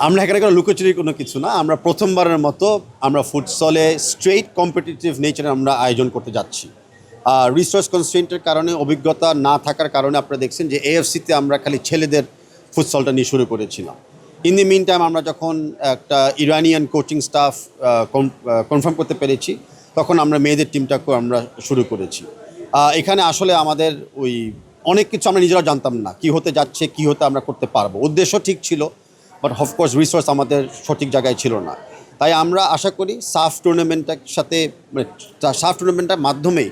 আমরা এখানে কোনো লুকোচুরির কোনো কিছু না। আমরা প্রথমবারের মতো আমরা ফুটসলে স্ট্রেইট কম্পিটিটিভ নেচারে আমরা আয়োজন করতে যাচ্ছি। রিসোর্স কনস্ট্রেন্টের কারণে, অভিজ্ঞতা না থাকার কারণে আপনারা দেখছেন যে এএফসিতে আমরা খালি ছেলেদের ফুটসলটা নিয়ে শুরু করেছিলাম। ইন দি মিন টাইম আমরা যখন একটা ইরানিয়ান কোচিং স্টাফ কনফার্ম করতে পেরেছি, তখন আমরা মেয়েদের টিমটাকেও আমরা শুরু করেছি। এখানে আসলে আমাদের ওই অনেক কিছু আমরা নিজেরাও জানতাম না, কি হতে যাচ্ছে, কি হতে আমরা করতে পারবো। উদ্দেশ্য ঠিক ছিল, বাট অফকোর্স রিসোর্স আমাদের সঠিক জায়গায় ছিল না। তাই আমরা আশা করি সাফ টুর্নামেন্টের সাথে, মানে সাফ টুর্নামেন্টের মাধ্যমেই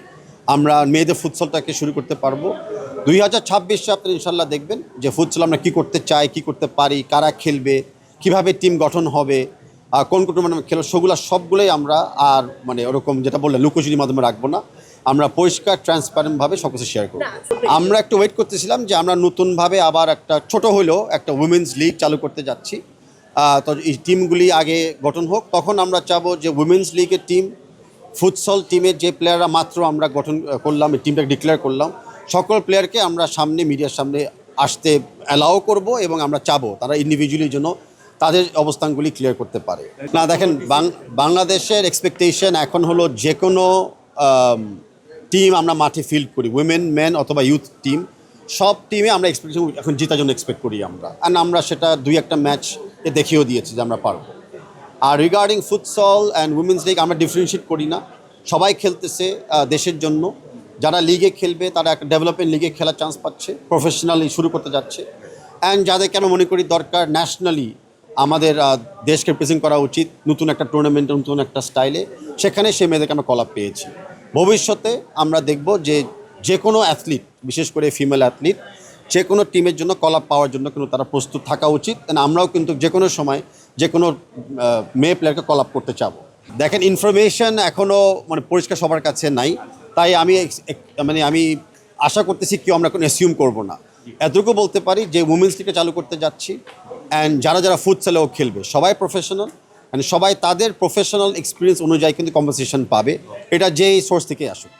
আমরা মেয়েদের ফুটসলটাকে শুরু করতে পারবো। 2026 আপনারা ইনশাল্লাহ দেখবেন যে ফুটসল আমরা কী করতে চাই, কী করতে পারি, কারা খেলবে, কিভাবে টিম গঠন হবে, কোন কোন টুর্নামেন্ট খেলো, সবগুলোই আমরা আর মানে ওরকম যেটা বললে লুকোচুরির মাধ্যমে রাখবো না। আমরা পরিষ্কার ট্রান্সপারেন্টভাবে সব কিছু শেয়ার করবো। আমরা একটু ওয়েট করতেছিলাম যে আমরা নতুনভাবে আবার একটা ছোট হলেও একটা উইমেন্স লিগ চালু করতে যাচ্ছি। তো এই টিমগুলি আগে গঠন হোক, তখন আমরা চাবো যে উইমেন্স লিগের টিম, ফুটসল টিমের যে প্লেয়াররা মাত্র আমরা গঠন করলাম, এই টিমটাকে ডিক্লেয়ার করলাম, সকল প্লেয়ারকে আমরা সামনে মিডিয়ার সামনে আসতে অ্যালাও করব এবং আমরা চাবো তারা ইন্ডিভিজুয়ালির জন্য তাদের অবস্থানগুলি ক্লিয়ার করতে পারে। না দেখেন, বাংলাদেশের এক্সপেকটেশন এখন হলো যে কোনো টিম আমরা মাঠে ফিল্ড করি, উইমেন, মেন অথবা ইউথ টিম, সব টিমে আমরা এক্সপেকটেশন এখন জেতার জন্য এক্সপেক্ট করি আমরা। আর আমরা সেটা 2-1 ম্যাচ দেখিয়েও দিয়েছি যে আমরা পারবো। আর regarding futsal and women's league আমরা ডিফারেন্সিয়েট করি না, সবাই খেলতেছে দেশের জন্য। যারা লিগে খেলবে তারা একটা ডেভেলপমেন্ট লিগে খেলার চান্স পাচ্ছে, প্রফেশনালি শুরু করতে যাচ্ছে। অ্যান্ড যাদেরকে আমরা মনে করি দরকার ন্যাশনালি আমাদের দেশকে রিপ্রেজেন্ট করা উচিত নতুন একটা টুর্নামেন্টে, নতুন একটা স্টাইলে, সেখানে সেই মেয়েদেরকে আমরা কল আপ পেয়েছি। ভবিষ্যতে আমরা দেখব যে কোনো অ্যাথলিট, বিশেষ করে ফিমেল অ্যাথলিট, যে কোনো টিমের জন্য কল আপ পাওয়ার জন্য কিন্তু তারা প্রস্তুত থাকা উচিত। আমরাও কিন্তু যে কোনো সময় যে কোনো মেয়ে প্লেয়ারকে কল আপ করতে চাবো। দেখেন, ইনফরমেশন এখনও মানে পরিষ্কার সবার কাছে নাই, তাই আমি আশা করতেছি কেউ আমরা কোনো অ্যাসিউম করবো না। এতটুকু বলতে পারি যে উইমেন্স লিগটা চালু করতে যাচ্ছি, অ্যান্ড যারা ফুটসলেও খেলবে সবাই প্রফেশনাল, মানে সবাই তাদের প্রফেশনাল এক্সপিরিয়েন্স অনুযায়ী কিন্তু কম্পেনসেশন পাবে, এটা যেই সোর্স থেকে আসুক।